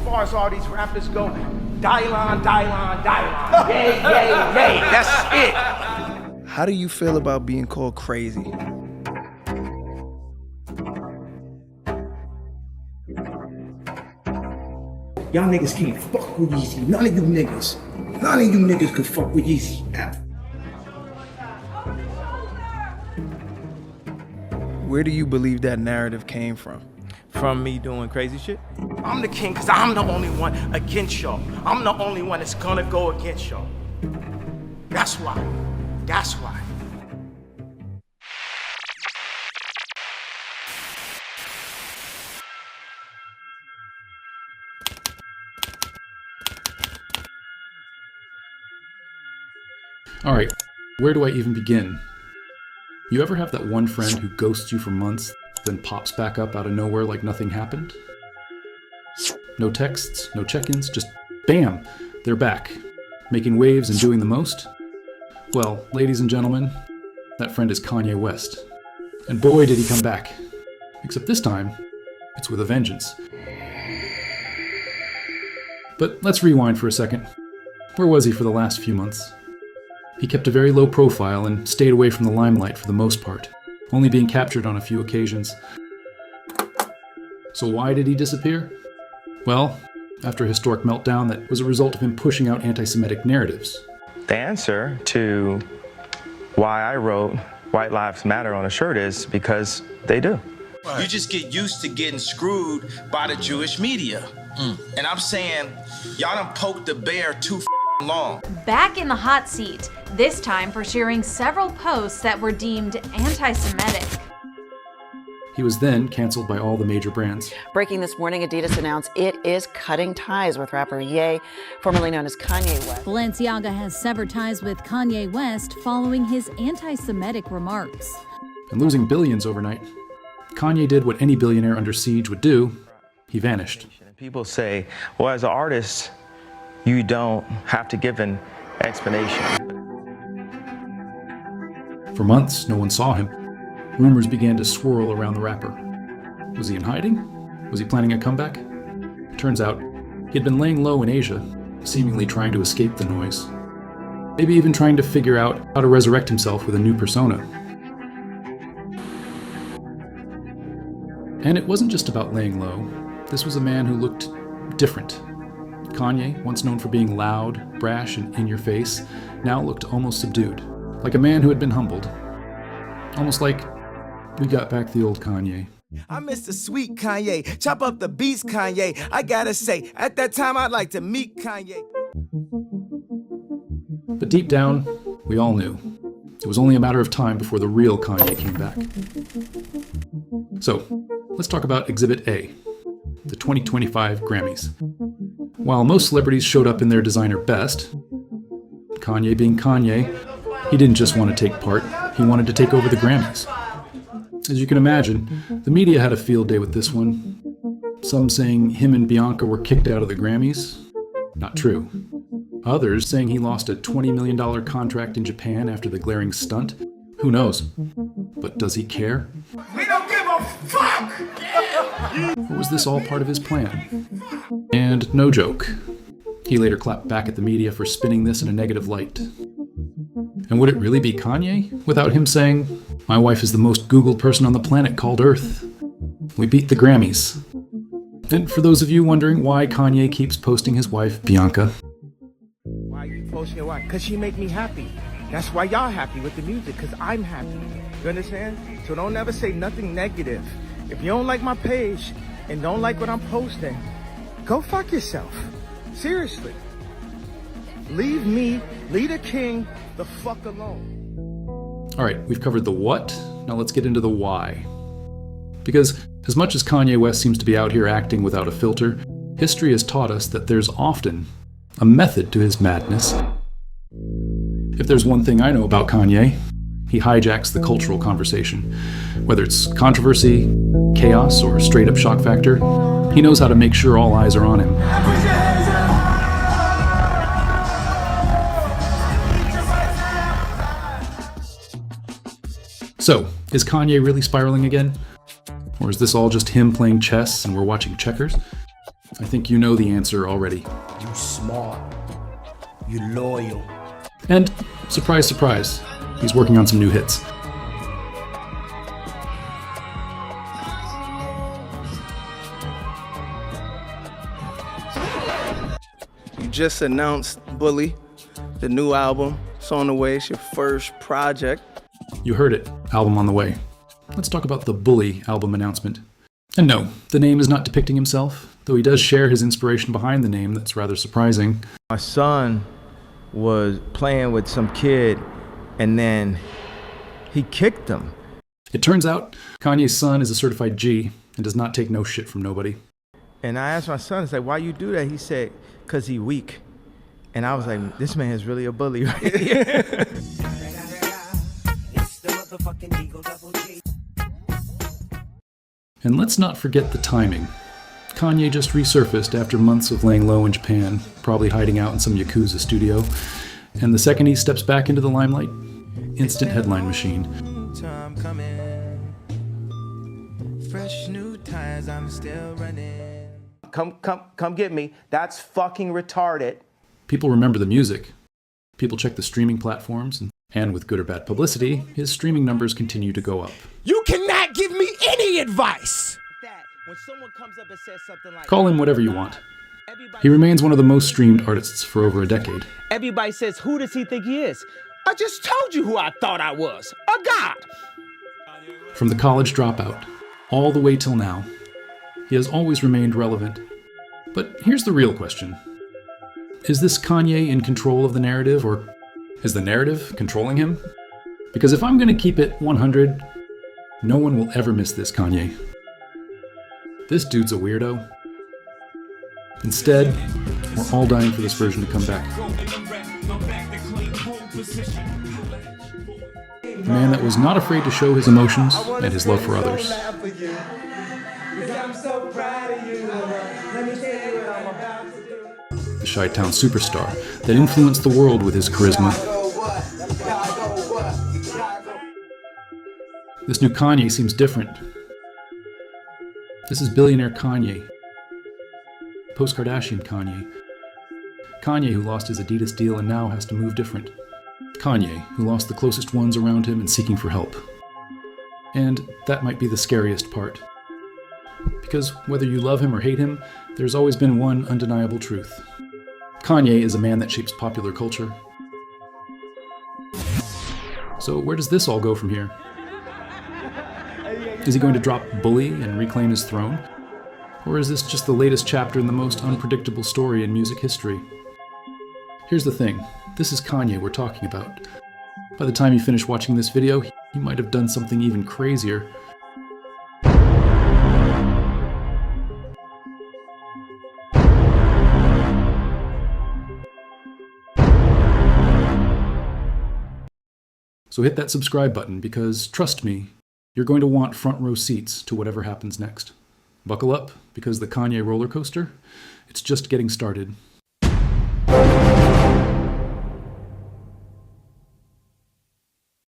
far as all these rappers go, Dylon, Dylon, Dylon. Yay, yay, yay. That's it. How do you feel about being called crazy? Y'all niggas can't fuck with Yeezy. None of you niggas could fuck with Yeezy. Where do you believe that narrative came from? From me doing crazy shit? I'm the king because I'm the only one against y'all. I'm the only one that's gonna go against y'all. That's why. That's why. Alright, where do I even begin? You ever have that one friend who ghosts you for months, then pops back up out of nowhere like nothing happened? No texts, no check-ins, just bam, they're back, making waves and doing the most? Well, ladies and gentlemen, that friend is Kanye West. And boy did he come back. Except this time, it's with a vengeance. But let's rewind for a second. Where was he for the last few months? He kept a very low profile and stayed away from the limelight for the most part, only being captured on a few occasions. So why did he disappear? Well, after a historic meltdown that was a result of him pushing out anti-Semitic narratives. The answer to why I wrote White Lives Matter on a shirt is because they do. You just get used to getting screwed by the Jewish media. And I'm saying, y'all done poked the bear too long. Back in the hot seat, this time for sharing several posts that were deemed anti-Semitic. He was then canceled by all the major brands. Breaking this morning, Adidas announced it is cutting ties with rapper Ye, formerly known as Kanye West. Balenciaga has severed ties with Kanye West following his anti-Semitic remarks. And losing billions overnight, Kanye did what any billionaire under siege would do. He vanished. People say, well, as an artist, you don't have to give an explanation. For months, no one saw him. Rumors began to swirl around the rapper. Was he in hiding? Was he planning a comeback? Turns out, he had been laying low in Asia, seemingly trying to escape the noise. Maybe even trying to figure out how to resurrect himself with a new persona. And it wasn't just about laying low. This was a man who looked different. Kanye, once known for being loud, brash, and in your face, now looked almost subdued, like a man who had been humbled. Almost like we got back the old Kanye. I miss the sweet Kanye, chop up the beats Kanye. I gotta say, at that time I'd like to meet Kanye. But deep down, we all knew. It was only a matter of time before the real Kanye came back. So, let's talk about Exhibit A, the 2025 Grammys. While most celebrities showed up in their designer best, Kanye being Kanye, he didn't just want to take part, he wanted to take over the Grammys. As you can imagine, the media had a field day with this one. Some saying him and Bianca were kicked out of the Grammys. Not true. Others saying he lost a $20 million contract in Japan after the glaring stunt. Who knows? But does he care? We don't give a fuck! Or was this all part of his plan? And no joke, he later clapped back at the media for spinning this in a negative light. And would it really be Kanye without him saying, "My wife is the most Googled person on the planet called Earth. We beat the Grammys." And for those of you wondering why Kanye keeps posting his wife, Bianca. Why you posting your wife? Because she make me happy. That's why y'all happy with the music, because I'm happy. You understand? So don't ever say nothing negative. If you don't like my page and don't like what I'm posting, go fuck yourself. Seriously. Leave me, leave the king, the fuck alone. Alright, we've covered the what, now let's get into the why. Because as much as Kanye West seems to be out here acting without a filter, history has taught us that there's often a method to his madness. If there's one thing I know about Kanye, he hijacks the cultural conversation. Whether it's controversy, chaos, or straight up shock factor, he knows how to make sure all eyes are on him. So, is Kanye really spiraling again? Or is this all just him playing chess and we're watching checkers? I think you know the answer already. You smart. You loyal. And, surprise, surprise, he's working on some new hits. You just announced Bully, the new album. It's on the way. It's your first project. You heard it, album on the way. Let's talk about the Bully album announcement. And no, the name is not depicting himself, though he does share his inspiration behind the name. That's rather surprising. My son was playing with some kid, and then he kicked him. It turns out Kanye's son is a certified G and does not take no shit from nobody. And I asked my son, I said, why you do that? He said, because he weak. And I was like, this man is really a bully right here. And let's not forget the timing. Kanye just resurfaced after months of laying low in Japan, probably hiding out in some Yakuza studio. And the second he steps back into the limelight, instant headline machine. Time coming. Fresh new tires, I'm still running. Come get me. That's fucking retarded. People remember the music. People check the streaming platforms, and with good or bad publicity, his streaming numbers continue to go up. You cannot give me any advice. When someone comes up and says something like, Call him whatever you want. He remains one of the most streamed artists for over a decade. everybody says, who does he think he is? I just told you who I thought I was. A god. From the college dropout, all the way till now, he has always remained relevant. But here's the real question. Is this Kanye in control of the narrative, or is the narrative controlling him? Because if I'm going to keep it 100, no one will ever miss this Kanye. This dude's a weirdo. Instead, we're all dying for this version to come back. A man that was not afraid to show his emotions and his love for others. The Chi-Town superstar that influenced the world with his charisma. This new Kanye seems different. This is billionaire Kanye. Post-Kardashian Kanye. Kanye who lost his Adidas deal and now has to move different. Kanye who lost the closest ones around him and seeking for help. And that might be the scariest part. Because whether you love him or hate him, there's always been one undeniable truth. Kanye is a man that shapes popular culture. So where does this all go from here? Is he going to drop Bully and reclaim his throne? Or is this just the latest chapter in the most unpredictable story in music history? Here's the thing, this is Kanye we're talking about. By the time you finish watching this video, he might have done something even crazier. So hit that subscribe button because, trust me, you're going to want front row seats to whatever happens next. Buckle up, because the Kanye roller coaster, it's just getting started.